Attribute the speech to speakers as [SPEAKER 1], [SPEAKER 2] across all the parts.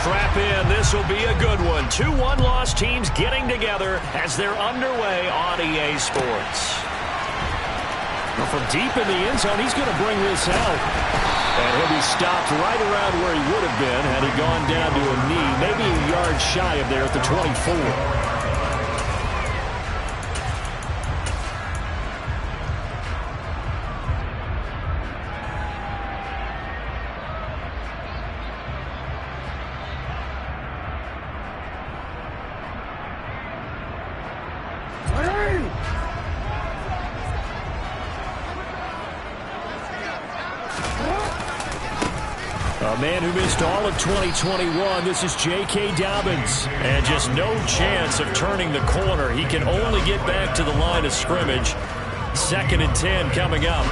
[SPEAKER 1] strap in. This will be a good one. 2 one-loss teams getting together as they're underway on EA Sports. Well, from deep in the end zone, he's going to bring this out. And he'll be stopped right around where he would have been had he gone down to a knee, maybe a yard shy of there at the 24. A man who missed all of 2021, this is J.K. Dobbins. And just no chance of turning the corner. He can only get back to the line of scrimmage. 2nd and 10 coming up.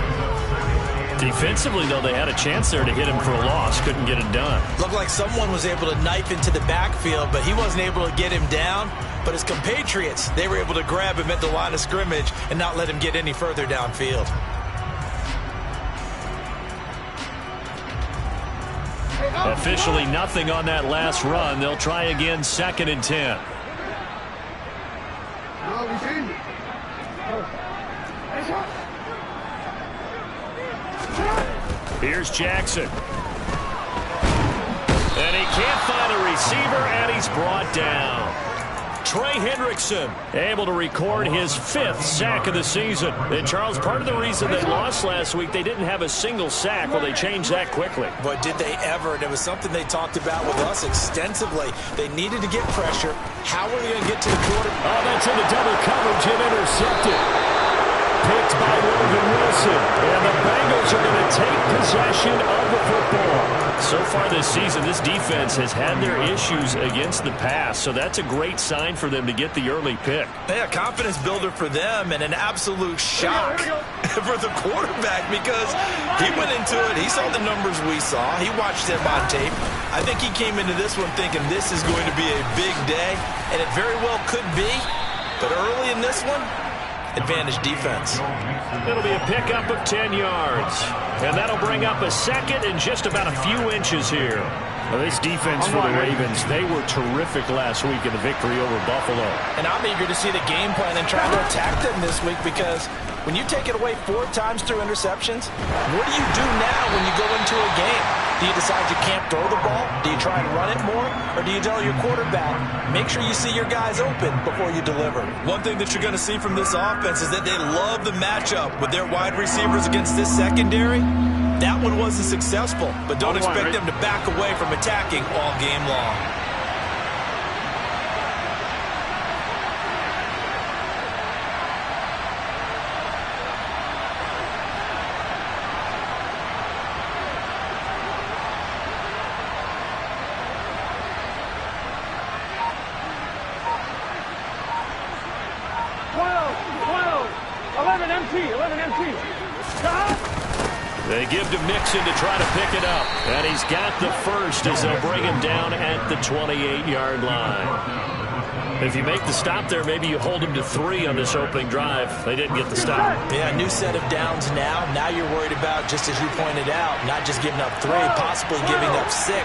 [SPEAKER 1] Defensively, though, they had a chance there to hit him for a loss. Couldn't get it done.
[SPEAKER 2] Looked like someone was able to knife into the backfield, but he wasn't able to get him down. But his compatriots, they were able to grab him at the line of scrimmage and not let him get any further downfield.
[SPEAKER 1] Officially nothing on that last run. They'll try again 2nd and 10. Here's Jackson. And he can't find a receiver, and he's brought down. Trey Hendrickson able to record his 5th sack of the season. And, Charles, part of the reason they lost last week, they didn't have a single sack. Well, they changed that quickly.
[SPEAKER 2] But did they ever? And it was something they talked about with us extensively. They needed to get pressure. How are they going to get to the quarter?
[SPEAKER 1] Oh, that's into double coverage and intercepted. Picked by Logan Wilson. And the Bengals are going to take possession of the football. So far this season, this defense has had their issues against the pass, so that's a great sign for them to get the early pick.
[SPEAKER 2] Yeah, confidence builder for them and an absolute shock for the quarterback because he went into it. He saw the numbers we saw. He watched them on tape. I think he came into this one thinking this is going to be a big day, and it very well could be. But early in this one, advantage defense.
[SPEAKER 1] It'll be a pickup of 10 yards. And that'll bring up a 2nd and just about a few inches here. Well, this defense for the Ravens, they were terrific last week in the victory over Buffalo.
[SPEAKER 2] And I'm eager to see the game plan and try to attack them this week because when you take it away 4 times through interceptions, what do you do now when you go into a game? Do you decide you can't throw the ball? Do you try and run it more? Or do you tell your quarterback, make sure you see your guys open before you deliver? One thing that you're going to see from this offense is that they love the matchup with their wide receivers against this secondary. That one wasn't successful, but don't expect them to back away from attacking all game long.
[SPEAKER 1] They give to Mixon to try to pick it up. And he's got the first as they'll bring him down at the 28-yard line. If you make the stop there, maybe you hold him to 3 on this opening drive. They didn't get the stop.
[SPEAKER 2] Yeah, new set of downs now. Now you're worried about, just as you pointed out, not just giving up 3, possibly giving up 6.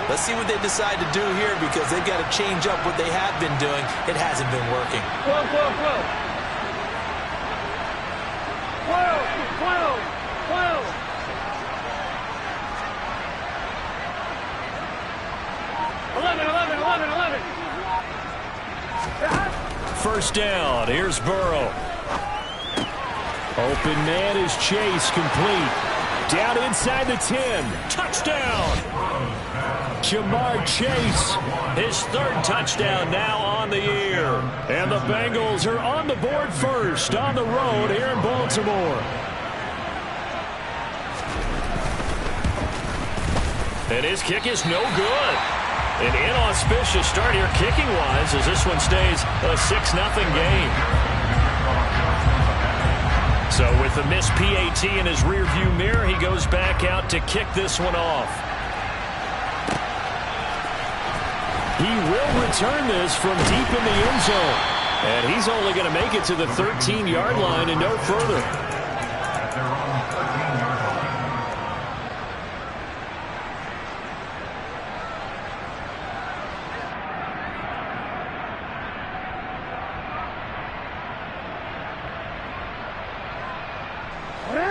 [SPEAKER 2] Let's see what they decide to do here because they've got to change up what they have been doing. It hasn't been working.
[SPEAKER 3] Whoa. 11.
[SPEAKER 1] First down. Here's Burrow. Open man is Chase, complete. Down inside the 10. Touchdown. Jamar Chase, his 3rd touchdown now on the year. And the Bengals are on the board first on the road here in Baltimore. And his kick is no good. An inauspicious start here kicking-wise as this one stays a 6-0 game. So with the missed PAT in his rearview mirror, he goes back out to kick this one off. He will return this from deep in the end zone. And he's only going to make it to the 13-yard line and no further.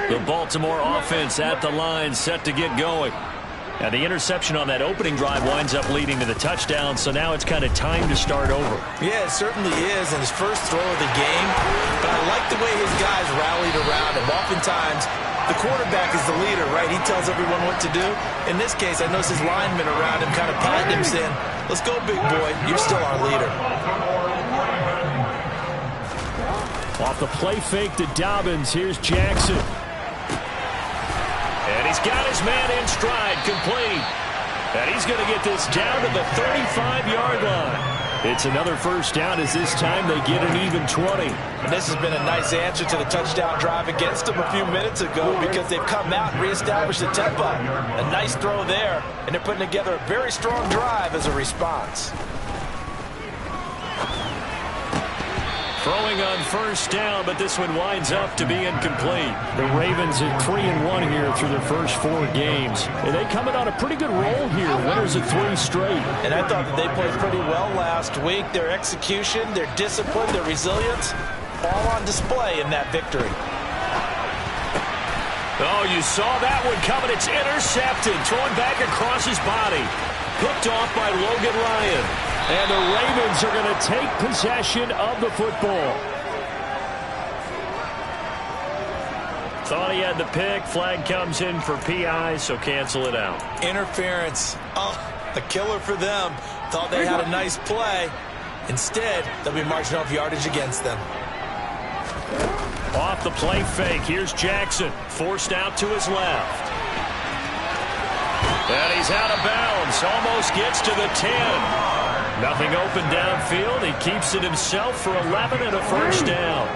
[SPEAKER 1] The Baltimore offense at the line, set to get going. Now, the interception on that opening drive winds up leading to the touchdown, so now it's kind of time to start over.
[SPEAKER 2] Yeah, it certainly is, and his first throw of the game. But I like the way his guys rallied around him. Oftentimes, the quarterback is the leader, right? He tells everyone what to do. In this case, I noticed his linemen around him kind of patting him, saying, "Let's go, big boy. You're still our leader."
[SPEAKER 1] Off the play fake to Dobbins, here's Jackson. And he's got his man in stride, complete. And he's going to get this down to the 35-yard line. It's another first down as this time they get an even 20.
[SPEAKER 2] And this has been a nice answer to the touchdown drive against them a few minutes ago because they've come out and reestablished the tempo. A nice throw there, and they're putting together a very strong drive as a response.
[SPEAKER 1] Throwing on first down, but this one winds up to be incomplete. The Ravens at 3-1 here through their first 4 games. And they coming on a pretty good roll here. Winners of 3 straight.
[SPEAKER 2] And I thought that they played pretty well last week. Their execution, their discipline, their resilience, all on display in that victory.
[SPEAKER 1] Oh, you saw that one coming. It's intercepted. Thrown back across his body. Picked off by Logan Ryan. And the Ravens are going to take possession of the football. Thought he had the pick. Flag comes in for PI, so cancel it out.
[SPEAKER 2] Interference. Oh, a killer for them. Thought they had a nice play. Instead, they'll be marching off yardage against them.
[SPEAKER 1] Off the play fake. Here's Jackson. Forced out to his left. And he's out of bounds. Almost gets to the 10. Nothing open downfield. He keeps it himself for 11 and a first down.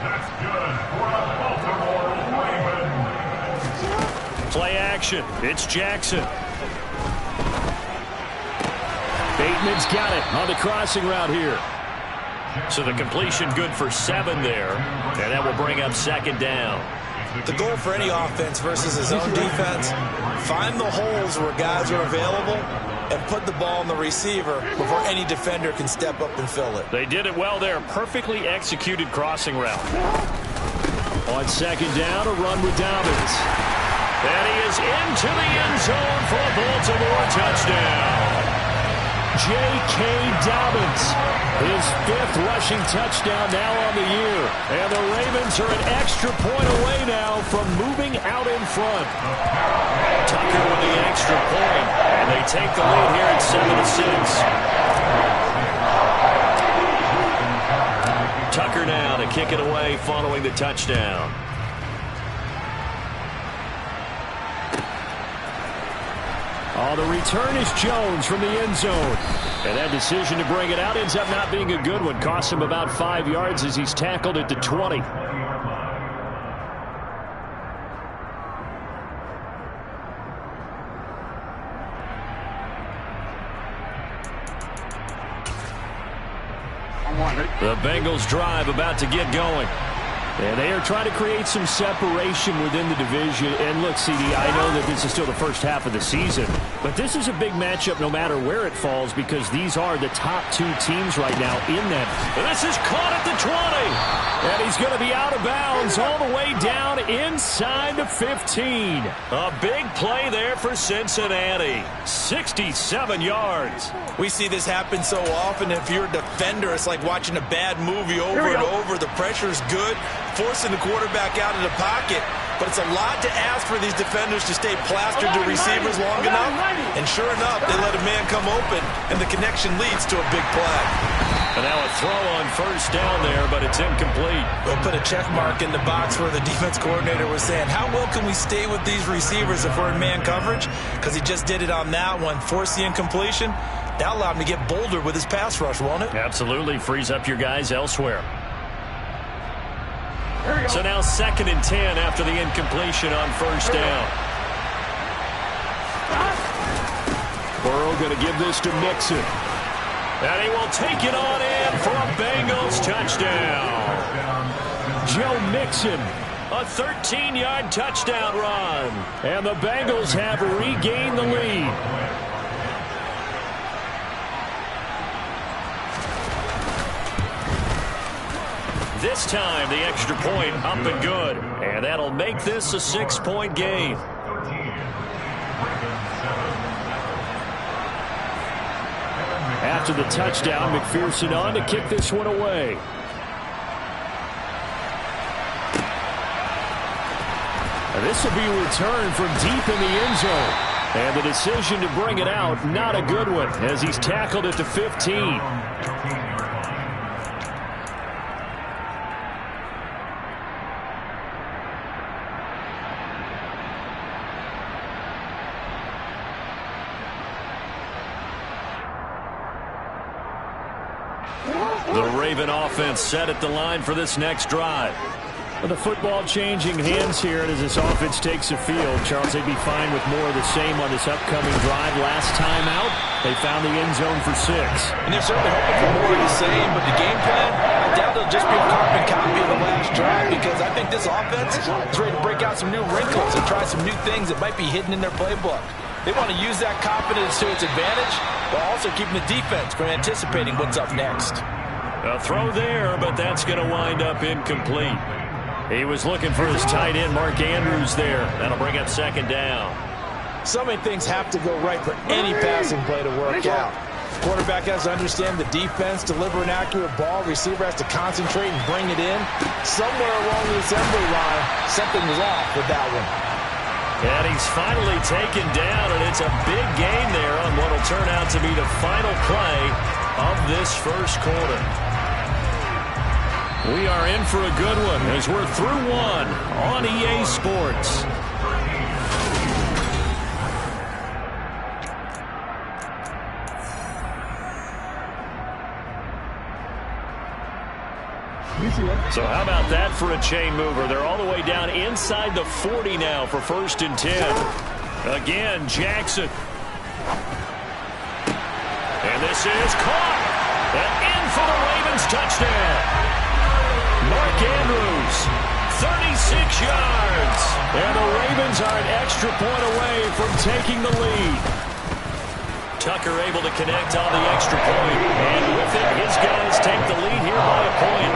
[SPEAKER 4] That's good for the Baltimore Ravens.
[SPEAKER 1] Play action. It's Jackson. Bateman's got it on the crossing route here. So the completion good for 7 there. And that will bring up second down.
[SPEAKER 2] The goal for any offense versus his own defense, find the holes where guys are available and put the ball on the receiver before any defender can step up and fill it.
[SPEAKER 1] They did it well there. Perfectly executed crossing route. On second down, a run with Dobbins. And he is into the end zone for a Baltimore touchdown. J.K. Dobbins, his 5th rushing touchdown now on the year. And the Ravens are an extra point away now from moving out in front. Tucker with the extra point, and they take the lead here at 7-6. Tucker now to kick it away following the touchdown. Oh, the return is Jones from the end zone. And that decision to bring it out ends up not being a good one. Cost him about 5 yards as he's tackled at the 20. The Bengals drive about to get going. And they are trying to create some separation within the division. And look, CD, I know that this is still the first half of the season, but this is a big matchup no matter where it falls because these are the top 2 teams right now in that. And this is caught at the 20. And he's going to be out of bounds all the way down inside the 15. A big play there for Cincinnati. 67 yards.
[SPEAKER 2] We see this happen so often. If you're a defender, it's like watching a bad movie over and over. The pressure's good, forcing the quarterback out of the pocket. But it's a lot to ask for these defenders to stay plastered to receivers long enough. And sure enough, they let a man come open, and the connection leads to a big play.
[SPEAKER 1] And now a throw on first down there, but it's incomplete.
[SPEAKER 2] We'll put a check mark in the box where the defense coordinator was saying, how well can we stay with these receivers if we're in man coverage? Because he just did it on that one, forced the incompletion. That allowed him to get bolder with his pass rush, won't it?
[SPEAKER 1] Absolutely. Frees up your guys elsewhere. So now 2nd and 10 after the incompletion on first down. Burrow going to give this to Mixon. And he will take it on in for a Bengals touchdown. Joe Mixon, a 13-yard touchdown run. And the Bengals have regained the lead. This time, the extra point up and good. And that'll make this a 6-point game. After the touchdown, McPherson on to kick this one away. This will be a return from deep in the end zone. And the decision to bring it out, not a good one, as he's tackled at the 15. The Raven offense set at the line for this next drive. With the football changing hands here as this offense takes the field, Charles, they'd be fine with more of the same on this upcoming drive. Last time out, they found the end zone for 6.
[SPEAKER 2] And they're certainly hoping for more of the same, but the game plan, I doubt it'll just be a carbon copy of the last drive, because I think this offense is ready to break out some new wrinkles and try some new things that might be hidden in their playbook. They want to use that confidence to its advantage, while also keeping the defense from anticipating what's up next.
[SPEAKER 1] A throw there, but that's going to wind up incomplete. He was looking for his tight end, Mark Andrews, there. That'll bring up 2nd down.
[SPEAKER 2] So many things have to go right for any passing play to work out. Quarterback has to understand the defense, deliver an accurate ball. Receiver has to concentrate and bring it in. Somewhere along the assembly line, something was off with that one.
[SPEAKER 1] And he's finally taken down, and it's a big gain there on what will turn out to be the final play of this first quarter. We are in for a good one as we're through one on EA Sports. So how about that for a chain mover? They're all the way down inside the 40 now for 1st and 10. Again, Jackson. And this is caught. And in for the Ravens touchdown. Mark Andrews, 36 yards. And the Ravens are an extra point away from taking the lead. Tucker able to connect on the extra point. And with it, his guys take the lead here by a point.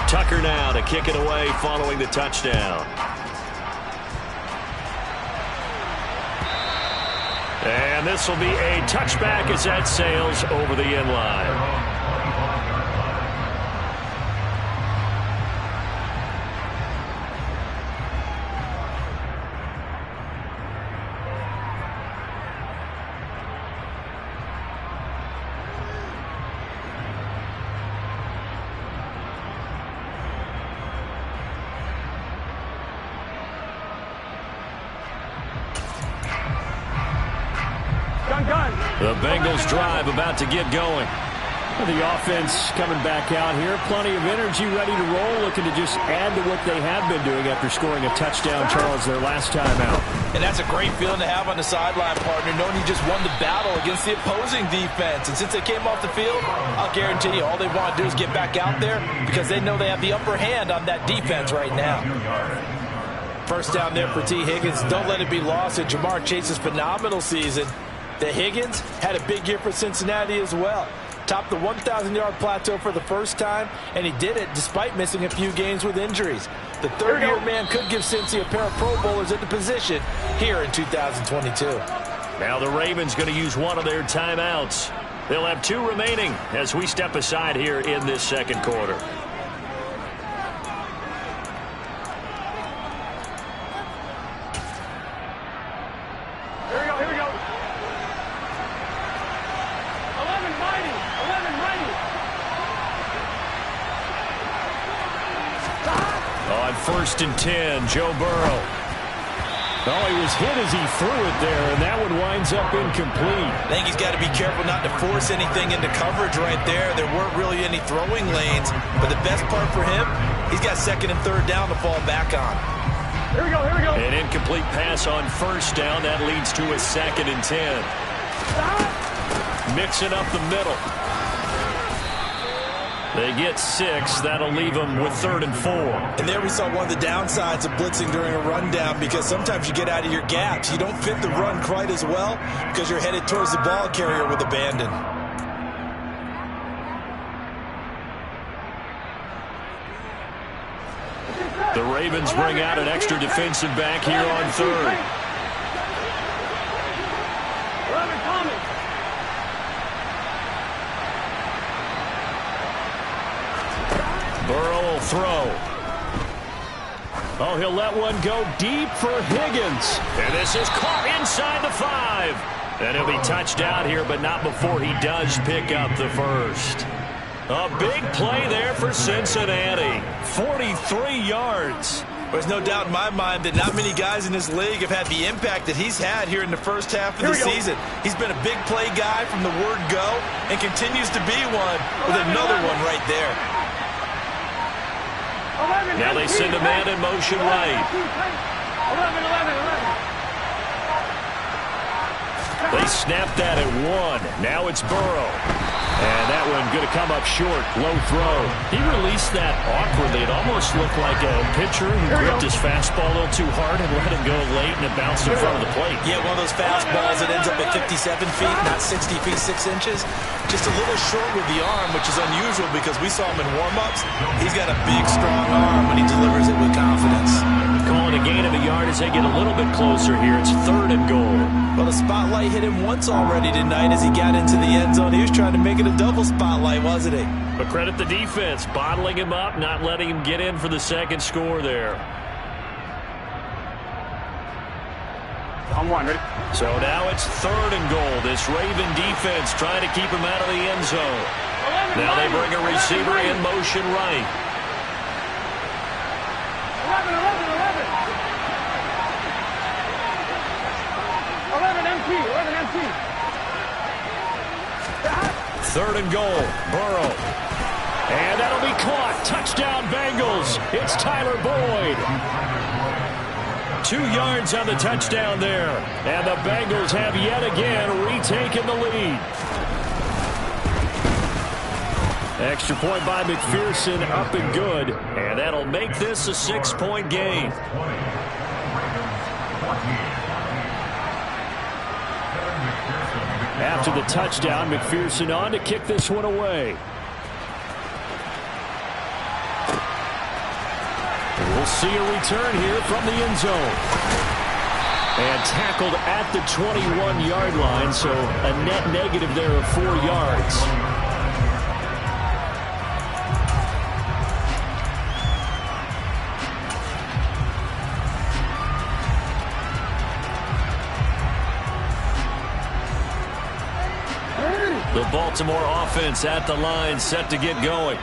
[SPEAKER 1] Tucker now to kick it away following the touchdown. And this will be a touchback as that sails over the end line. The Bengals drive about to get going. The offense coming back out here. Plenty of energy, ready to roll, looking to just add to what they have been doing after scoring a touchdown, Charles, their last time out.
[SPEAKER 2] And that's a great feeling to have on the sideline, partner, knowing you just won the battle against the opposing defense. And since they came off the field, I'll guarantee you all they want to do is get back out there because they know they have the upper hand on that defense right now. First down there for T. Higgins. Don't let it be lost that Jamar Chase's phenomenal season. The Higgins had a big year for Cincinnati as well. Topped the 1,000-yard plateau for the first time, and he did it despite missing a few games with injuries. The third-year man could give Cincy a pair of Pro Bowlers at the position here in 2022.
[SPEAKER 1] Now the Ravens going to use one of their timeouts. They'll have 2 remaining as we step aside here in this second quarter. On 1st and 10, Joe Burrow. Oh, he was hit as he threw it there, and that one winds up incomplete.
[SPEAKER 2] I think he's got to be careful not to force anything into coverage right there. There weren't really any throwing lanes, but the best part for him, he's got 2nd and 3rd down to fall back on.
[SPEAKER 3] Here we go, here we go.
[SPEAKER 1] An incomplete pass on 1st down. That leads to a 2nd and 10. Mixing up the middle. They get 6. That'll leave them with 3rd and 4.
[SPEAKER 2] And there we saw one of the downsides of blitzing during a rundown, because sometimes you get out of your gaps. You don't fit the run quite as well because you're headed towards the ball carrier with abandon.
[SPEAKER 1] The Ravens bring out an extra defensive back here on 3rd. Burrow will throw. Oh, he'll let one go deep for Higgins. And this is caught inside the 5. And he'll be touched out here, but not before he does pick up the first. A big play there for Cincinnati. 43 yards.
[SPEAKER 2] There's no doubt in my mind that not many guys in this league have had the impact that he's had here in the first half of the season. He's been a big play guy from the word go and continues to be one with another one right there.
[SPEAKER 1] Now they send a man in motion right. 11. They snap that at 1. Now it's Burrow. And that one going to come up short. Low throw. He released that awkwardly. It almost looked like a pitcher who gripped his fastball a little too hard and let him go late, and it bounced in front of the plate.
[SPEAKER 2] Yeah, one of those fastballs that ends up at 57 feet, not 60 feet 6 inches. Just a little short with the arm, which is unusual because we saw him in warm-ups. He's got a big, strong arm when he delivers it with confidence.
[SPEAKER 1] Calling a gain of a yard as they get a little bit closer here. It's 3rd and goal.
[SPEAKER 2] Well, the spotlight hit him once already tonight as he got into the end zone. He was trying to make it a double spotlight, wasn't he?
[SPEAKER 1] But credit the defense, bottling him up, not letting him get in for the second score there.
[SPEAKER 3] On 1, ready?
[SPEAKER 1] So now it's 3rd and goal. This Raven defense trying to keep him out of the end zone. Now they bring a receiver in motion right.
[SPEAKER 3] 11 MT. 11 MT.
[SPEAKER 1] 3rd and goal. Burrow. And that'll be caught. Touchdown Bengals. It's Tyler Boyd. 2 yards on the touchdown there. And the Bengals have yet again retaken the lead. Extra point by McPherson, up and good. And that'll make this a 6-point game. After the touchdown, McPherson on to kick this one away. We'll see a return here from the end zone. And tackled at the 21-yard line, so a net negative there of 4 yards. The Baltimore offense at the line, set to get going.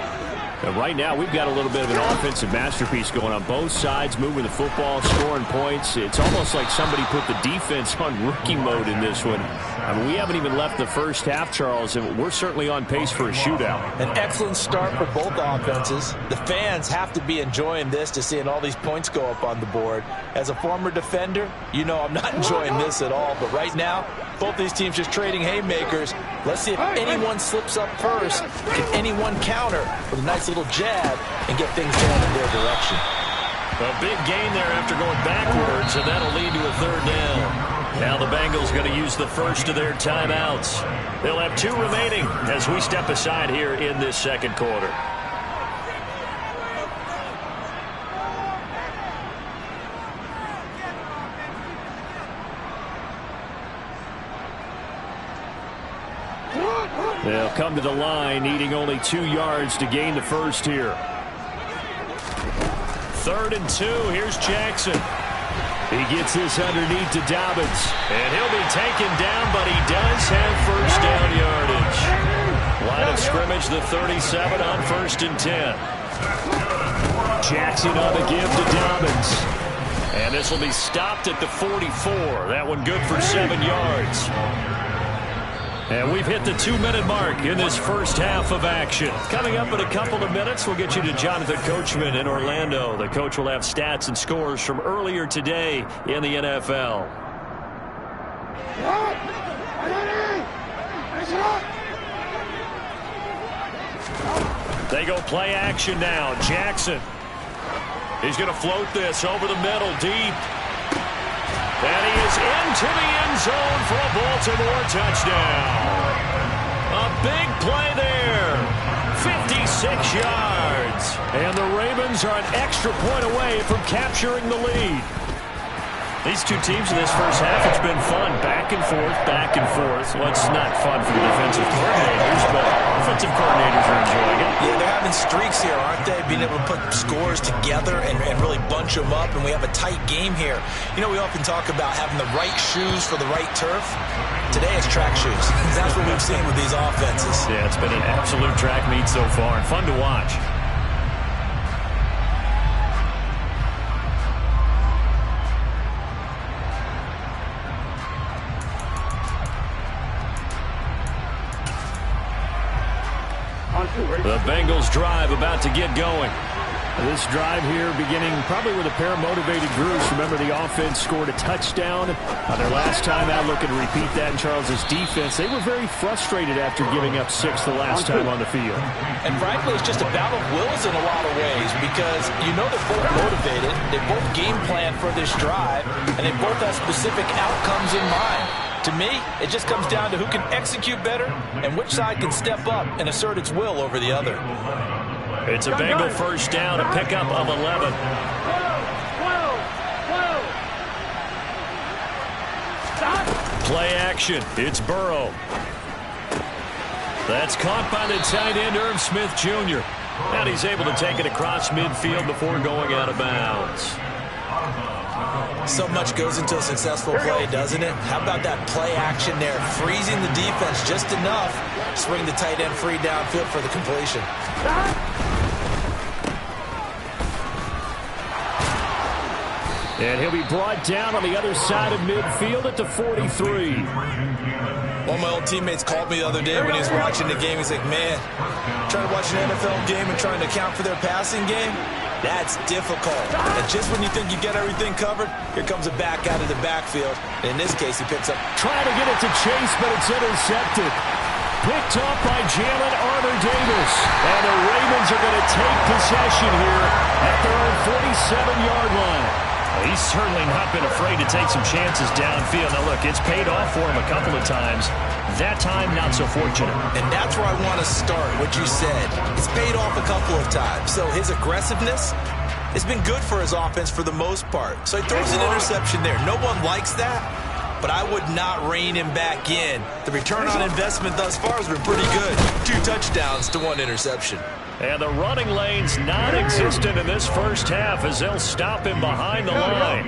[SPEAKER 1] And right now, we've got a little bit of an offensive masterpiece going on both sides, moving the football, scoring points. It's almost like somebody put the defense on rookie mode in this one. I mean, we haven't even left the first half, Charles, and we're certainly on pace for a shootout.
[SPEAKER 2] An excellent start for both offenses. The fans have to be enjoying this to seeing all these points go up on the board. As a former defender, you know I'm not enjoying this at all. But right now, both these teams just trading haymakers. Let's see if anyone slips up first. Can anyone counter with a nice little jab and get things going in their direction?
[SPEAKER 1] A big gain there after going backwards, and that'll lead to a 3rd down. Now the Bengals going to use the first of their timeouts. They'll have 2 remaining as we step aside here in this second quarter. They'll come to the line, needing only 2 yards to gain the first here. 3rd and 2. Here's Jackson. He gets this underneath to Dobbins. And he'll be taken down, but he does have first down yardage. Line of scrimmage, the 37 on 1st and 10. Jackson on the give to Dobbins. And this will be stopped at the 44. That one good for 7 yards. And we've hit the 2-minute mark in this first half of action. Coming up in a couple of minutes, we'll get you to Jonathan Coachman in Orlando. The coach will have stats and scores from earlier today in the NFL. They go play action now. Jackson. He's going to float this over the middle, deep. And he is into the end zone for a Baltimore touchdown. A big play there. 56 yards. And the Ravens are an extra point away from capturing the lead. These two teams in this first half, it's been fun. Back and forth, back and forth. Well, it's not fun for the defensive coordinators, but offensive coordinators are enjoying it.
[SPEAKER 2] Yeah, they're having streaks here, aren't they? Being able to put scores together and really bunch them up, and we have a tight game here. You know, we often talk about having the right shoes for the right turf. Today it's track shoes. That's what we've seen with these offenses.
[SPEAKER 1] Yeah, it's been an absolute track meet so far, and fun to watch. The Bengals drive about to get going. This drive here beginning probably with a pair of motivated groups. Remember, the offense scored a touchdown on their last time out. Looking to repeat that in Charles's defense. They were very frustrated after giving up 6 the last time on the field.
[SPEAKER 2] And frankly, it's just a battle of wills in a lot of ways because you know they're both motivated. They both game plan for this drive, and they both have specific outcomes in mind. To me, it just comes down to who can execute better and which side can step up and assert its will over the other.
[SPEAKER 1] It's a Bengal first down, a pickup of 11. Play action. It's Burrow. That's caught by the tight end, Irv Smith Jr. And he's able to take it across midfield before going out of bounds.
[SPEAKER 2] So much goes into a successful play, doesn't it? How about that play action there? Freezing the defense just enough to bring the tight end free downfield for the completion.
[SPEAKER 1] And he'll be brought down on the other side of midfield at the 43.
[SPEAKER 2] One of my old teammates called me the other day when he was watching the game. He's like, man, trying to watch an NFL game and trying to account for their passing game? That's difficult. And just when you think you get everything covered, here comes a back out of the backfield. And in this case, he picks up.
[SPEAKER 1] Trying to get it to Chase, but it's intercepted. Picked off by Jalen Armour-Davis. And the Ravens are going to take possession here at their own 47-yard line. He's certainly not been afraid to take some chances downfield. Now, look, it's paid off for him a couple of times. That time, not so fortunate.
[SPEAKER 2] And that's where I want to start, what you said. It's paid off a couple of times. So his aggressiveness has been good for his offense for the most part. So he throws an interception there. No one likes that, but I would not rein him back in. The return on investment thus far has been pretty good. 2 touchdowns to 1 interception.
[SPEAKER 1] And the running lane's non-existent in this first half as they'll stop him behind the line.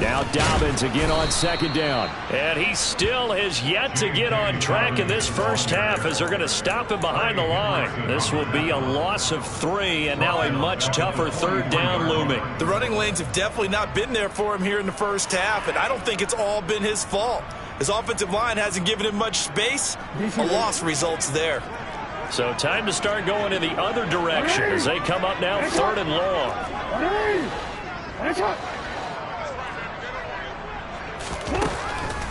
[SPEAKER 1] Now Dobbins again on second down. And he still has yet to get on track in this first half as they're going to stop him behind the line. This will be a loss of 3 and now a much tougher third down looming.
[SPEAKER 2] The running lanes have definitely not been there for him here in the first half, and I don't think it's all been his fault. His offensive line hasn't given him much space. A loss results there.
[SPEAKER 1] So time to start going in the other direction as they come up now 3rd and long.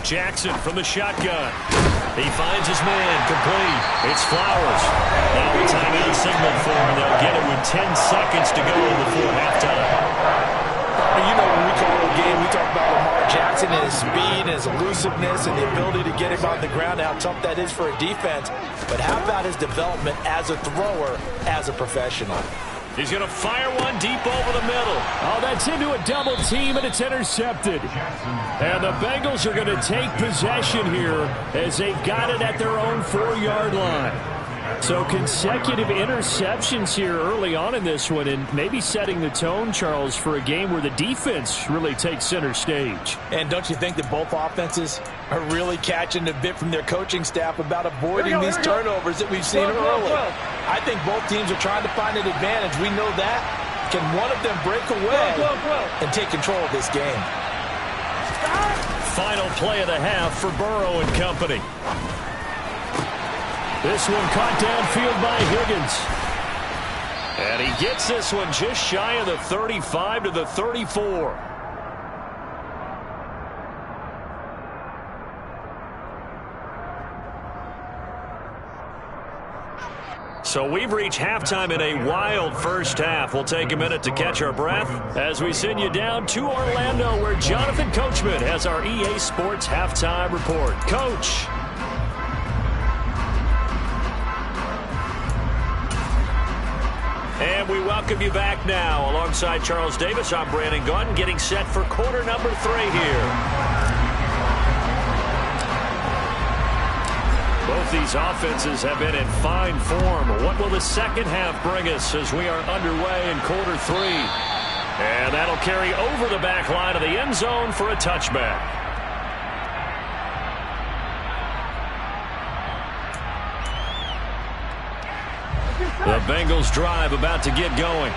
[SPEAKER 1] Jackson from the shotgun. He finds his man complete. It's Flowers. Now a timeout signaled for him. They'll get it with 10 seconds to go before halftime.
[SPEAKER 2] You know, when we call a game, we talk about Lamar Jackson and his speed and his elusiveness and the ability to get him on the ground, how tough that is for a defense. But how about his development as a thrower, as a professional?
[SPEAKER 1] He's going to fire one deep over the middle. Oh, that's into a double team, and it's intercepted. And the Bengals are going to take possession here as they've got it at their own 4-yard line. So consecutive interceptions here early on in this one, and maybe setting the tone, Charles, for a game where the defense really takes center stage.
[SPEAKER 2] And don't you think that both offenses are really catching the bit from their coaching staff about avoiding these turnovers that we've seen early? I think both teams are trying to find an advantage. We know that. Can one of them break away and take control of this game?
[SPEAKER 1] Final play of the half for Burrow and company. This one caught downfield by Higgins. And he gets this one just shy of the 35 to the 34. So we've reached halftime in a wild first half. We'll take a minute to catch our breath as we send you down to Orlando, where Jonathan Coachman has our EA Sports halftime report. Coach. And we welcome you back now. Alongside Charles Davis, I'm Brandon Gunn, getting set for quarter number 3 here. Both these offenses have been in fine form. What will the second half bring us as we are underway in quarter 3? And that'll carry over the back line of the end zone for a touchback. The Bengals drive about to get going.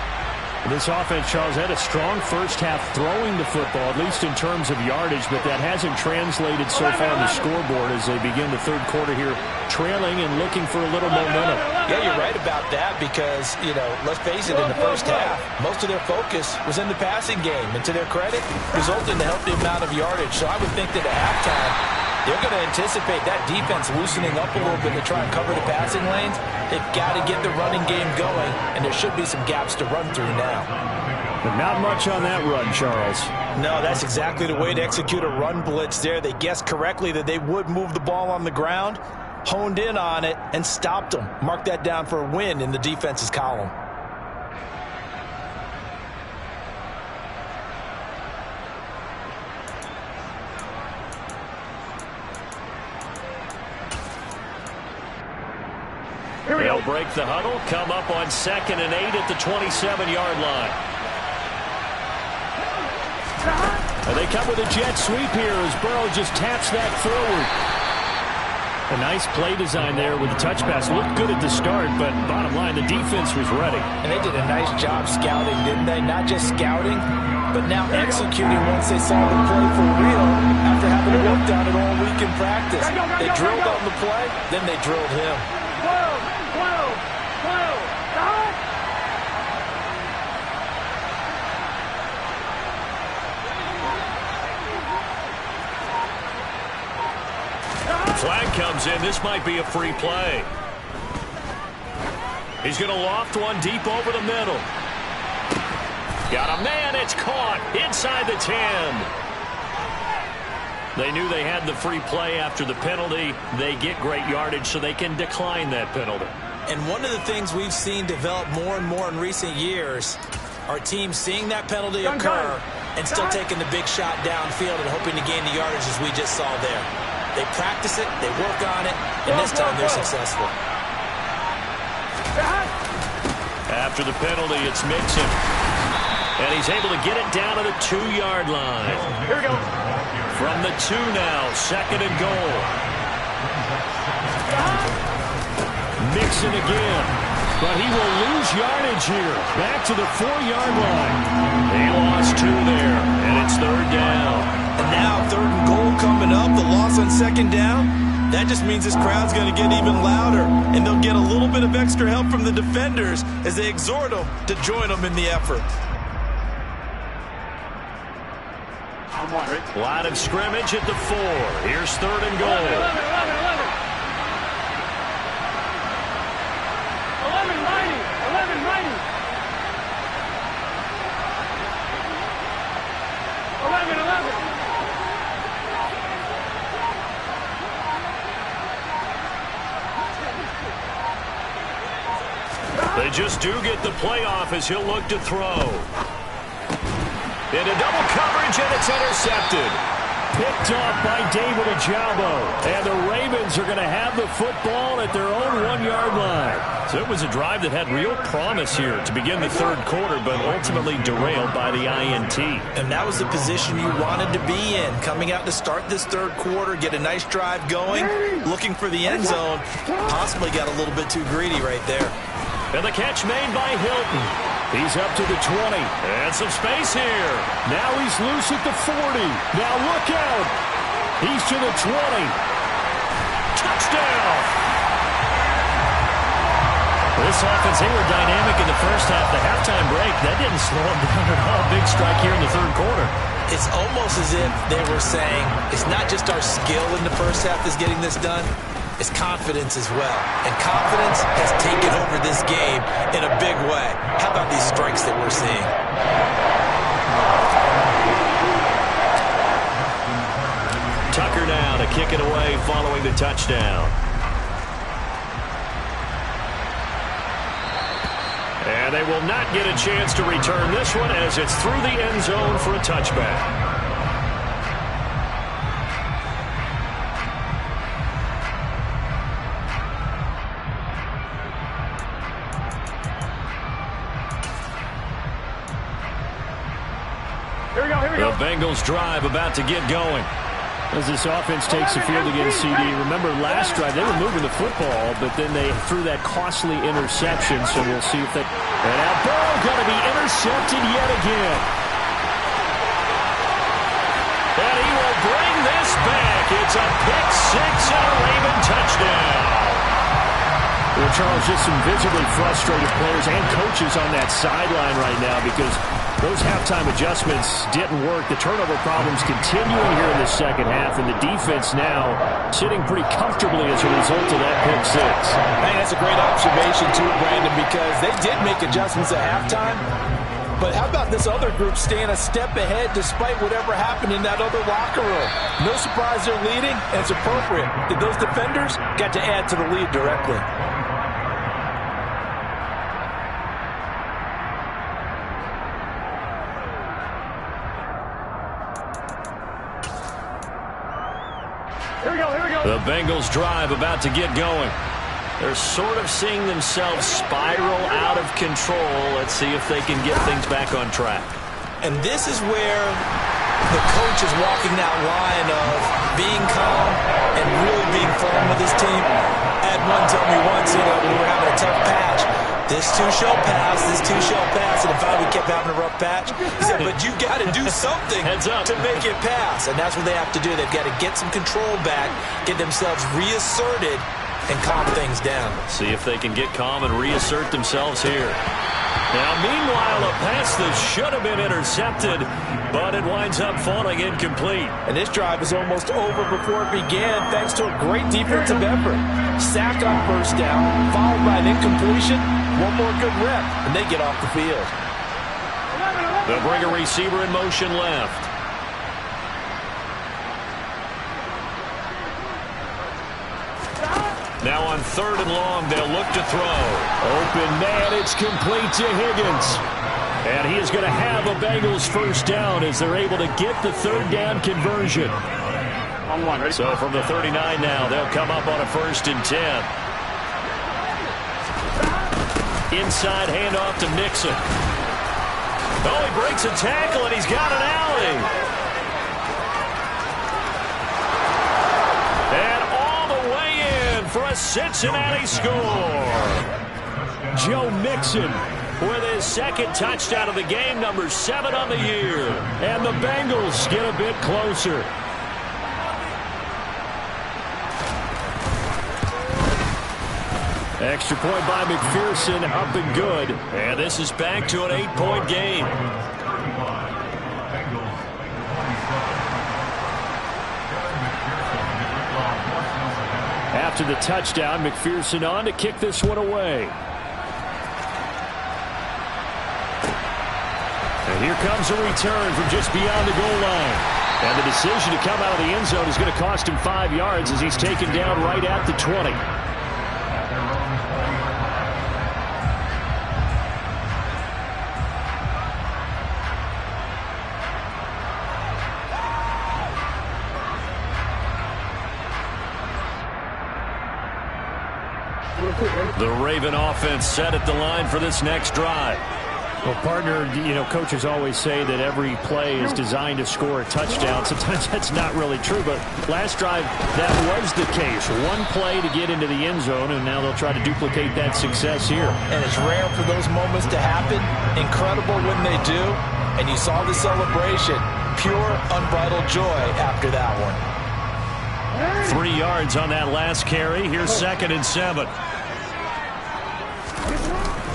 [SPEAKER 5] This offense, Charles, had a strong first half throwing the football, at least in terms of yardage, but that hasn't translated so far on the scoreboard as they begin the third quarter here, trailing and looking for a little momentum.
[SPEAKER 2] Yeah, you're right about that because, let's face it, in the first half, most of their focus was in the passing game. And to their credit, resulted in a healthy amount of yardage. So I would think that at halftime, they're going to anticipate that defense loosening up a little bit to try and cover the passing lanes. They've got to get the running game going, and there should be some gaps to run through now.
[SPEAKER 5] But not much on that run, Charles.
[SPEAKER 2] No, that's exactly the way to execute a run blitz there. They guessed correctly that they would move the ball on the ground, honed in on it, and stopped them. Mark that down for a win in the defense's column.
[SPEAKER 1] They'll break the huddle, come up on 2nd and 8 at the 27-yard line.
[SPEAKER 5] And they come with a jet sweep here as Burrow just taps that forward. A nice play design there with the touch pass. Looked good at the start, but bottom line, the defense was ready.
[SPEAKER 2] And they did a nice job scouting, didn't they? Not just scouting, but now executing once they saw the play for real after having worked on it all week in practice. They drilled on the play, then they drilled him.
[SPEAKER 1] Flag comes in. This might be a free play. He's going to loft one deep over the middle. Got a man. It's caught inside the 10. They knew they had the free play after the penalty. They get great yardage, so they can decline that penalty.
[SPEAKER 2] And one of the things we've seen develop more and more in recent years are teams seeing that penalty occur and still taking the big shot downfield and hoping to gain the yardage as we just saw there. They practice it, they work on it, and this time they're successful.
[SPEAKER 1] After the penalty, it's Mixon. And he's able to get it down to the 2-yard line.
[SPEAKER 3] Here we go.
[SPEAKER 1] From the 2 now, 2nd and goal. Mixon again. But he will lose yardage here. Back to the 4-yard line. They lost 2 there, and it's 3rd down.
[SPEAKER 2] And now 3rd and goal coming up, the loss on 2nd down. That just means this crowd's going to get even louder, and they'll get a little bit of extra help from the defenders as they exhort them to join them in the effort.
[SPEAKER 1] Line of scrimmage at the 4. Here's 3rd and goal.
[SPEAKER 3] 11.
[SPEAKER 1] They just do get the playoff as he'll look to throw. Into double coverage, and it's intercepted.
[SPEAKER 5] Picked off by David Ojabo. And the Ravens are going to have the football at their own 1-yard line.
[SPEAKER 1] So it was a drive that had real promise here to begin the 3rd quarter, but ultimately derailed by the INT.
[SPEAKER 2] And that was the position you wanted to be in. Coming out to start this 3rd quarter, get a nice drive going, looking for the end zone. Possibly got a little bit too greedy right there.
[SPEAKER 1] And the catch made by Hilton.
[SPEAKER 5] He's up to the 20.
[SPEAKER 1] And some space here.
[SPEAKER 5] Now he's loose at the 40. Now look out. He's to the 20.
[SPEAKER 1] Touchdown. This offense, they were dynamic in the first half. The halftime break, that didn't slow them down at all. Big strike here in the 3rd quarter.
[SPEAKER 2] It's almost as if they were saying, it's not just our skill in the first half that's getting this done. is confidence as well. And confidence has taken over this game in a big way. How about these strikes that we're seeing?
[SPEAKER 1] Tucker now to kick it away following the touchdown. And they will not get a chance to return this one as it's through the end zone for a touchback.
[SPEAKER 3] Here we go, here we go.
[SPEAKER 1] The Bengals drive about to get going.
[SPEAKER 5] As this offense takes the field against CD, remember last drive they were moving the football, but then they threw that costly interception, so we'll see if they... And now Burrow going to be intercepted yet again.
[SPEAKER 1] And he will bring this back. It's a pick six and a Raven touchdown.
[SPEAKER 5] Well, Charles, just some visibly frustrated players and coaches on that sideline right now because those halftime adjustments didn't work. The turnover problems continuing here in the second half, and the defense now sitting pretty comfortably as a result of that pick six.
[SPEAKER 2] Man, that's a great observation too, Brandon, because they did make adjustments at halftime. But how about this other group staying a step ahead despite whatever happened in that other locker room? No surprise they're leading, and it's appropriate. Those defenders got to add to the lead directly.
[SPEAKER 3] Here we go, here we go.
[SPEAKER 1] The Bengals drive about to get going. They're sort of seeing themselves spiral out of control. Let's see if they can get things back on track.
[SPEAKER 2] And this is where the coach is walking that line of being calm and really being firm with his team. I had one tell me once, when we were having a tough patch, this too shall pass, this too shall pass. And finally we kept having a rough patch. He said, but you got to do something
[SPEAKER 1] Heads up.
[SPEAKER 2] to make it pass. And that's what they have to do. They've got to get some control back, get themselves reasserted, and calm things down.
[SPEAKER 1] See if they can get calm and reassert themselves here. Now, meanwhile, a pass that should have been intercepted, but it winds up falling incomplete.
[SPEAKER 2] And this drive is almost over before it began, thanks to a great defensive effort. Sack on first down, followed by an incompletion. One more good rep, and they get off the field.
[SPEAKER 1] They'll bring a receiver in motion left. Now on third and long, they'll look to throw.
[SPEAKER 5] Open man, it's complete to Higgins. And he is going to have a Bengals first down as they're able to get the third down conversion.
[SPEAKER 3] On one, ready?
[SPEAKER 1] So from the 39 now, they'll come up on a 1st and 10. Inside handoff to Nixon. Oh, he breaks a tackle, and he's got an alley. And all the way in for a Cincinnati score.
[SPEAKER 5] Joe Mixon
[SPEAKER 1] With his second touchdown of the game, number 7 on the year.
[SPEAKER 5] and the Bengals get a bit closer. Extra point by McPherson, up and good.
[SPEAKER 1] And this is back to an 8-point game.
[SPEAKER 5] After the touchdown, McPherson on to kick this one away. And here comes a return from just beyond the goal line. And the decision to come out of the end zone is going to cost him 5 yards as he's taken down right at the 20.
[SPEAKER 1] The Raven offense set at the line for this next drive.
[SPEAKER 5] Well, partner, coaches always say that every play is designed to score a touchdown. Sometimes that's not really true, but last drive, that was the case. One play to get into the end zone, and now they'll try to duplicate that success here.
[SPEAKER 2] And it's rare for those moments to happen. Incredible when they do. And you saw the celebration. Pure, unbridled joy after that one.
[SPEAKER 1] 3 yards on that last carry. Here's 2nd and 7.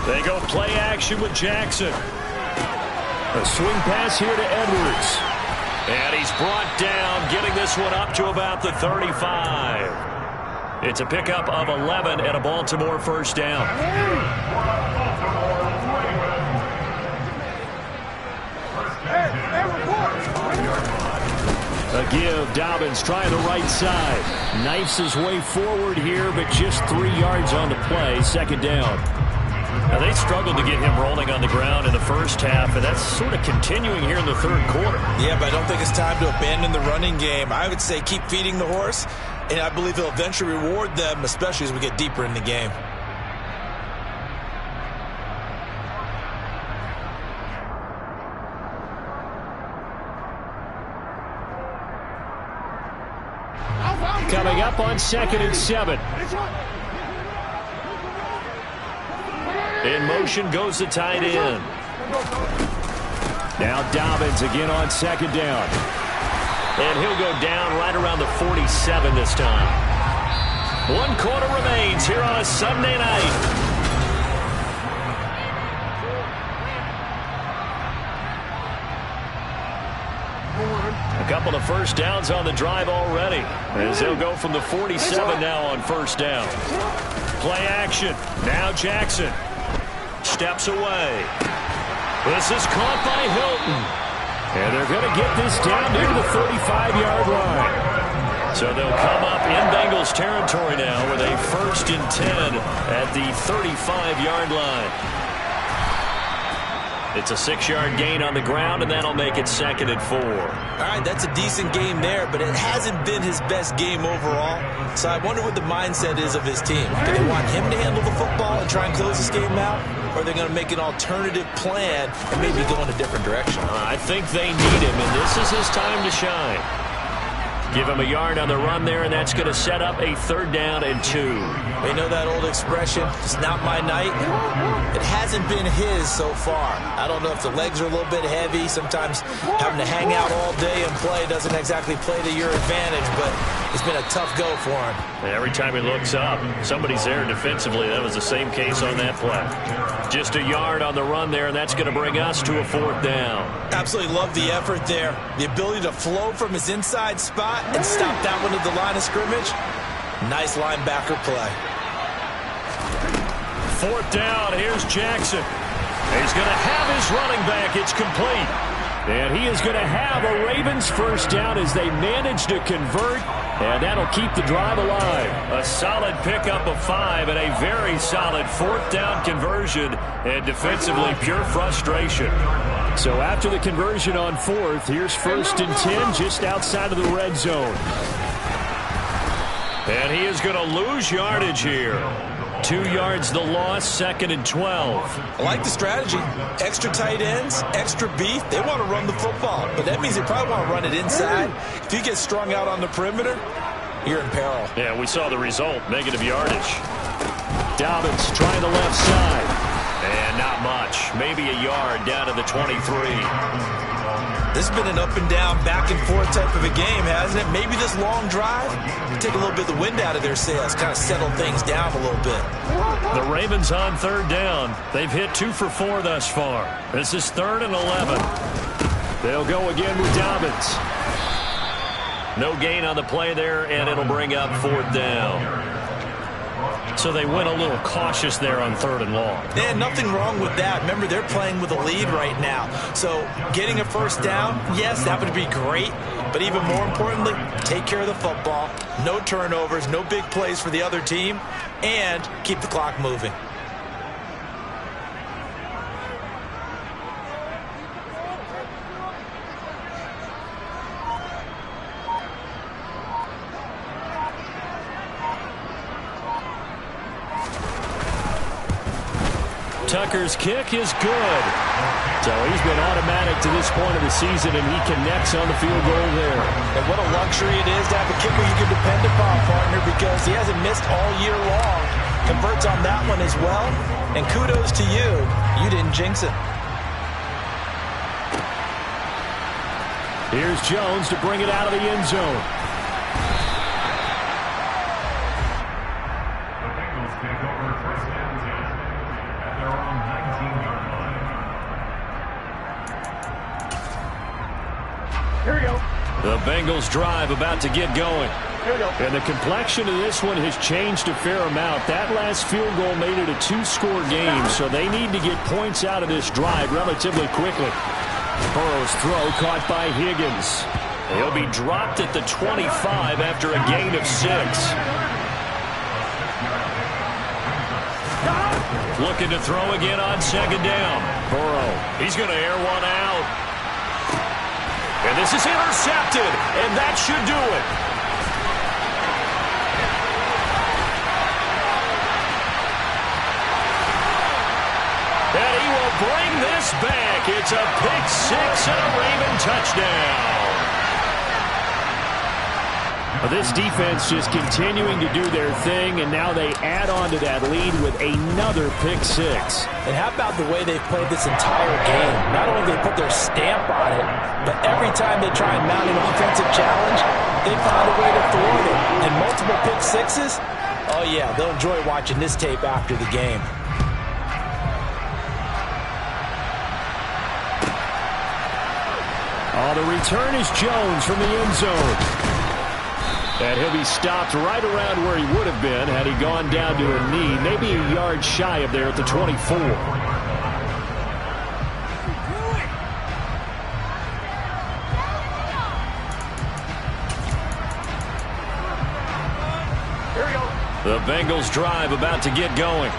[SPEAKER 1] They go play action with Jackson.
[SPEAKER 5] A swing pass here to Edwards.
[SPEAKER 1] And he's brought down, getting this one up to about the 35. It's a pickup of 11 and a Baltimore first down. A give. Dobbins trying the right side. Knifes his way forward here, but just 3 yards on the play. Second down. Now, they struggled to get him rolling on the ground in the first half, and that's sort of continuing here in the third quarter.
[SPEAKER 2] Yeah, but I don't think it's time to abandon the running game. I would say keep feeding the horse, and I believe he'll eventually reward them, especially as we get deeper in the game.
[SPEAKER 1] Coming up on 2nd and 7. In motion goes the tight end. Now Dobbins again on 2nd down. And he'll go down right around the 47 this time. 1 quarter remains here on a Sunday night. A couple of first downs on the drive already, as they'll go from the 47 now on first down. Play action. Now Jackson steps away. This is caught by Hilton. And they're going to get this down near the 35-yard line. So they'll come up in Bengals territory now with a 1st and 10 at the 35-yard line. It's a 6-yard gain on the ground, and that'll make it 2nd and 4.
[SPEAKER 2] All right, that's a decent game there, but it hasn't been his best game overall. So I wonder what the mindset is of his team. Do they want him to handle the football and try and close this game out? Or are they going to make an alternative plan and maybe go in a different direction?
[SPEAKER 1] I think they need him, and this is his time to shine. Give him a yard on the run there, and that's going to set up a 3rd down and 2.
[SPEAKER 2] You know that old expression, it's not my night? It hasn't been his so far. I don't know if the legs are a little bit heavy. Sometimes having to hang out all day and play doesn't exactly play to your advantage, but it's been a tough go for him.
[SPEAKER 1] Every time he looks up, somebody's there defensively. That was the same case on that play. Just a yard on the run there, and that's going to bring us to a 4th down.
[SPEAKER 2] Absolutely love the effort there. The ability to flow from his inside spot and stop that one at the line of scrimmage. Nice linebacker play.
[SPEAKER 1] 4th down. Here's Jackson. He's going to have his running back. It's complete. And he is going to have a Ravens first down as they manage to convert. And that'll keep the drive alive. A solid pickup of 5 and a very solid 4th down conversion. And defensively, pure frustration. So after the conversion on 4th, here's 1st and 10 just outside of the red zone. And he is going to lose yardage here. 2 yards the loss, 2nd and 12.
[SPEAKER 2] I like the strategy. Extra tight ends, extra beef. They want to run the football, but that means they probably want to run it inside. If you get strung out on the perimeter, you're in peril.
[SPEAKER 1] Yeah, we saw the result, negative yardage. Dobbins trying the left side. And not much. Maybe a yard down to the 23.
[SPEAKER 2] This has been an up and down, back and forth type of a game, hasn't it? Maybe this long drive take a little bit of the wind out of their sails, kind of settle things down a little bit.
[SPEAKER 1] The Ravens on 3rd down. They've hit 2 for 4 thus far. This is 3rd and 11. They'll go again with Dobbins. No gain on the play there, and it'll bring up 4th down. So they went a little cautious there on 3rd and long.
[SPEAKER 2] And nothing wrong with that. Remember, they're playing with a lead right now. So getting a first down, yes, that would be great. But even more importantly, take care of the football. No turnovers, no big plays for the other team, and keep the clock moving.
[SPEAKER 1] Tucker's kick is good. So he's been automatic to this point of the season, and he connects on the field goal there.
[SPEAKER 2] And what a luxury it is to have a kicker you can depend upon, partner, because he hasn't missed all year long. Converts on that one as well. And kudos to you. You didn't jinx it.
[SPEAKER 1] Here's Jones to bring it out of the end zone.
[SPEAKER 3] Here we go.
[SPEAKER 1] The Bengals drive about to get going.
[SPEAKER 5] And the complexion of this one has changed a fair amount. That last field goal made it a 2-score game, so they need to get points out of this drive relatively quickly. Burrow's throw caught by Higgins. He'll be dropped at the 25 after a gain of 6. Looking to throw again on second down. Burrow, he's going to air one out. And this is intercepted, and that should do it. And he will bring this back. It's a pick 6 and a Raven touchdown. This defense just continuing to do their thing, and now they add on to that lead with another pick 6.
[SPEAKER 2] And how about the way they've played this entire game? Not only do they put their stamp on it, but every time they try and mount an offensive challenge, they find a way to thwart it. And multiple pick 6s, oh yeah, they'll enjoy watching this tape after the game.
[SPEAKER 5] Oh, the return is Jones from the end zone. And he'll be stopped right around where he would have been had he gone down to a knee, maybe a yard shy of there at the 24. The Bengals drive about to get going.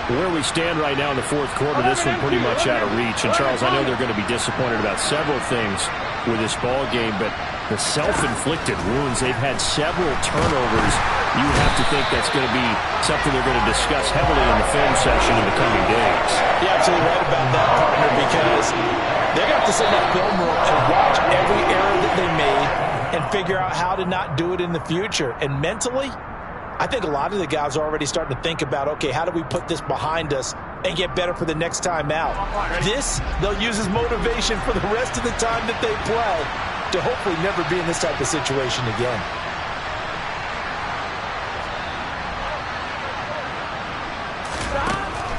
[SPEAKER 5] Where we stand right now in the fourth quarter, this one pretty much out of reach. And, Charles, I know they're going to be disappointed about several things with this ball game, but the self-inflicted wounds, they've had several turnovers. You have to think that's going to be something they're going to discuss heavily in the film session in the coming days.
[SPEAKER 2] You're absolutely right about that, partner, because they're going to have to sit in that film room and watch every error that they made and figure out how to not do it in the future. And mentally, I think a lot of the guys are already starting to think about, okay, how do we put this behind us and get better for the next time out? This, they'll use as motivation for the rest of the time that they play to hopefully never be in this type of situation again.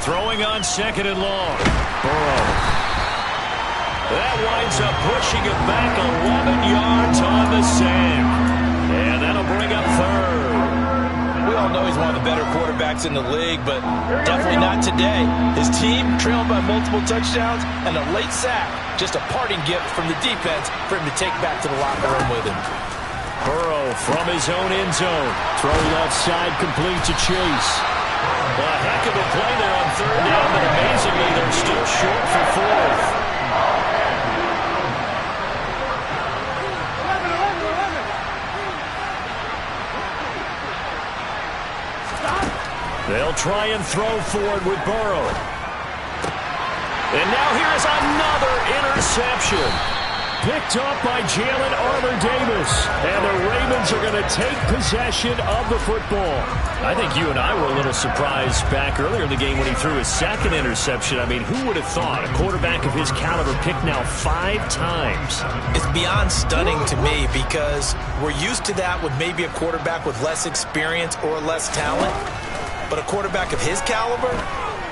[SPEAKER 1] Throwing on second and long. Burrow. That winds up pushing it back 11 yards on the sack. And that'll bring up third.
[SPEAKER 2] We all know he's one of the better quarterbacks in the league, but definitely not today. His team trailing by multiple touchdowns and a late sack. Just a parting gift from the defense for him to take back to the locker room with him.
[SPEAKER 5] Burrow from his own end zone. Throw left side complete to Chase.
[SPEAKER 1] Well, a heck of a play there on third down, but amazingly they're still short for fourth. They'll try and throw forward with Burrow. And now here is another interception. Picked up by Jalen Armour-Davis. And the Ravens are going to take possession of the football. I think you and I were a little surprised back earlier in the game when he threw his second interception. I mean, who would have thought a quarterback of his caliber picked now 5 times?
[SPEAKER 2] It's beyond stunning to me because we're used to that with maybe a quarterback with less experience or less talent. But a quarterback of his caliber,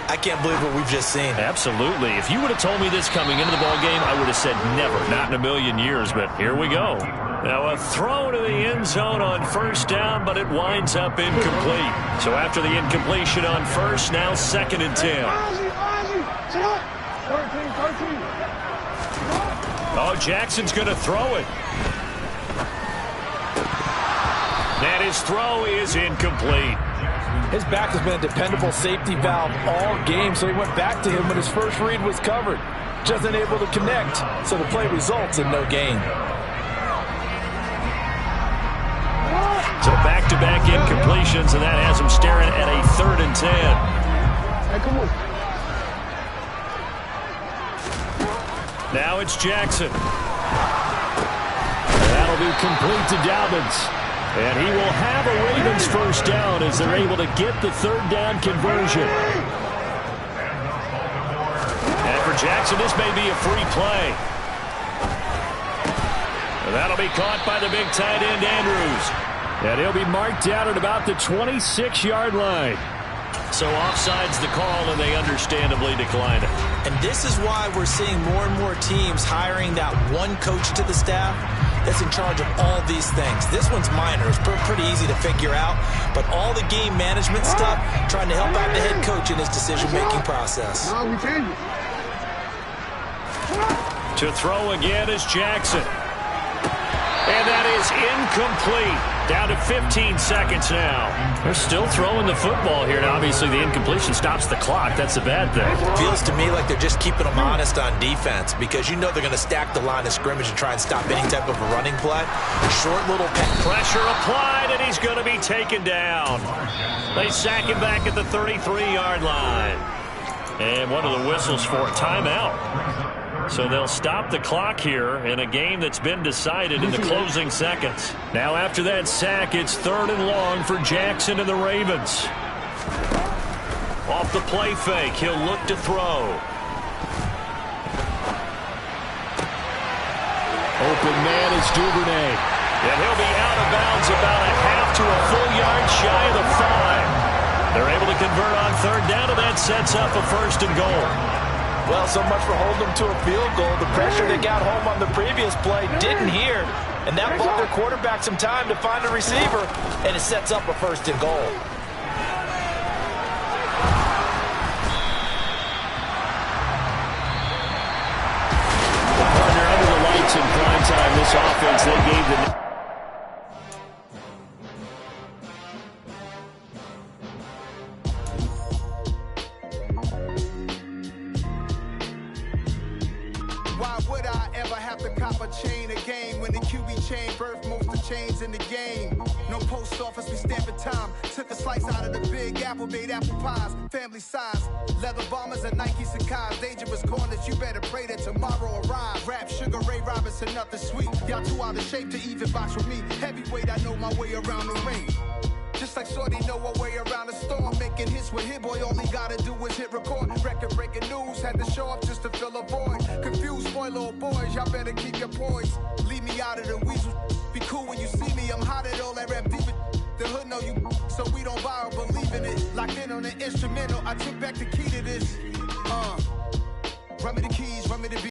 [SPEAKER 2] I can't believe what we've just seen.
[SPEAKER 1] Absolutely. If you would have told me this coming into the ballgame, I would have said never, not in a million years, but here we go. Now a throw to the end zone on first down, but it winds up incomplete. So after the incompletion on first, now second and 10. Oh, Jackson's going to throw it. And his throw is incomplete.
[SPEAKER 2] His back has been a dependable safety valve all game, so he went back to him when his first read was covered. Just unable to connect, so the play results in no gain.
[SPEAKER 1] So back-to-back incompletions, and that has him staring at a 3rd and 10. Now it's Jackson.
[SPEAKER 5] That'll be complete to Dobbins. And he will have a Ravens first down as they're able to get the 3rd down conversion.
[SPEAKER 1] And for Jackson, this may be a free play. And that'll be caught by the big tight end, Andrews.
[SPEAKER 5] And he'll be marked down at about the 26-yard line.
[SPEAKER 1] So offside's the call, and they understandably decline it.
[SPEAKER 2] And this is why we're seeing more and more teams hiring that one coach to the staff that's in charge of all these things. This one's minor. It's pretty easy to figure out, but all the game management stuff, trying to help out the head coach in his decision-making process.
[SPEAKER 1] To throw again is Jackson. And that is incomplete. Down to 15 seconds now. They're still throwing the football here. Now, obviously, the incompletion stops the clock. That's the bad thing.
[SPEAKER 2] Feels to me like they're just keeping them honest on defense because you know they're going to stack the line of scrimmage and try and stop any type of a running play. Short little
[SPEAKER 1] pressure applied, and he's going to be taken down. They sack him back at the 33-yard line. And one of the whistles for a timeout. So they'll stop the clock here in a game that's been decided in the closing seconds. Now after that sack, it's 3rd and long for Jackson and the Ravens. Off the play fake, he'll look to throw. Open man is Duvernay. And he'll be out of bounds about a half to a full yard shy of the 5. They're able to convert on 3rd down, and that sets up a 1st and goal.
[SPEAKER 2] Well, so much for holding them to a field goal. The pressure they got home on the previous play didn't hear, and that bought their quarterback some time to find a receiver, and it sets up a 1st and goal.
[SPEAKER 1] Partner, under the lights in prime time, this offense, they gave the...
[SPEAKER 6] In the game, no post office, we stamping time. Took a slice out of the big apple, made apple pies, family size, leather bombers and Nike Sacai's. Dangerous corners, you better pray that tomorrow arrives. Rap, Sugar Ray Robinson, nothing sweet. Y'all too out of shape to even box with me. Heavyweight, I know my way around the ring. Just like Shorty know her way around the storm. Making hits with Hit Boy, all he gotta do is hit record. Record-breaking news, had to show up just to fill a void. Confused, boy, little boys, y'all better keep your poise. Leave me out of the weasel. Be cool when you see me, I'm hot at all that rap deep. The hood know you, so we don't borrow, believe in it. Locked in on the instrumental, I took back the key to this.